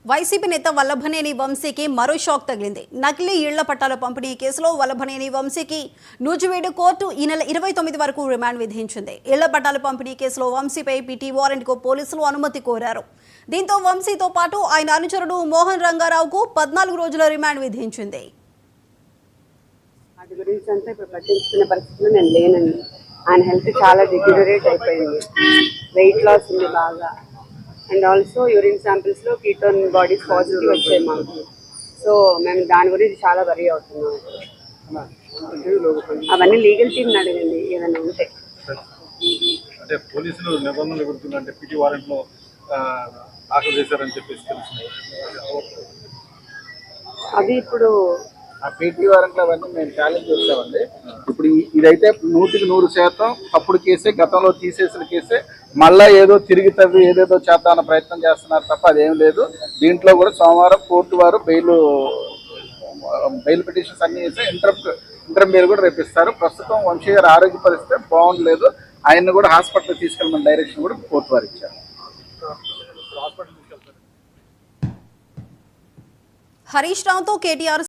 YCP నేత వల్లభనేని వంశీకి మరో షాక్ తగిలింది. నకిలీ ఇళ్ల పట్టాల పంపిణీ కేసులో వల్లభనేని వంశీకి నూజివీడు కోర్టు ఈ నెల 29 వరకు రిమాండ్ విధించింది. ఇళ్ల పట్టాల పంపిణీ కేసులో వంశీపై పిటి వారెంట్కు పోలీసులు అనుమతి కోరారు. దీంతో వంశీతో పాటు ఆయన అనుచరుడు మోహన్ రంగారావుకు 14 రోజుల రిమాండ్ విధించింది. వాటి గురించి అంతా ఇప్పుడు పట్టించుకునే పరిస్థితిలో నేను లేనండి. ఆయన హెల్త్ చాలా డిగ్యూరేట్ అయిపోయింది, వెయిట్ లాస్ ఉంది బాగా, అండ్ ఆల్సో యూరిన్ శాంపిల్స్లో కీటోన్ బాడీస్ పాజిటివ్ వచ్చాయి మాకు. సో మేము దాని గురించి చాలా వరీ అవుతున్నాం. అవన్నీ లీగల్ టీమ్ అడగండి ఏదైనా ఉంటే. అంటే పోలీసులు నిబంధనలు ఎగురుతుందంటే పిటి వారెంట్లో దాఖలు చేశారని చెప్పేసి తెలిసింది. అది ఇప్పుడు ఆ పీటీ వారెంట్లు అవన్నీ మేము ఛాలెంజ్ చేస్తామండి. ఇప్పుడు ఇదైతే 100% తప్పుడు కేసే, గతంలో తీసేసిన కేసే. మళ్ళీ ఏదో తిరిగి తవ్వి ఏదేదో చేద్దామన్న ప్రయత్నం చేస్తున్నారు తప్ప అదేం లేదు. దీంట్లో కూడా సోమవారం కోర్టు వారు బెయిల్ పిటిషన్స్ అన్ని చేసి ఇంటర్మ్ బెయిల్ కూడా రేపిస్తారు. ప్రస్తుతం వంశీ గారి ఆరోగ్య పరిస్థితి బాగుండలేదు. ఆయన్ని కూడా హాస్పిటల్ తీసుకెళ్ళమని డైరెక్షన్ కూడా కోర్టు వారు ఇచ్చారు. హరీష్ రావుతో కేటీఆర్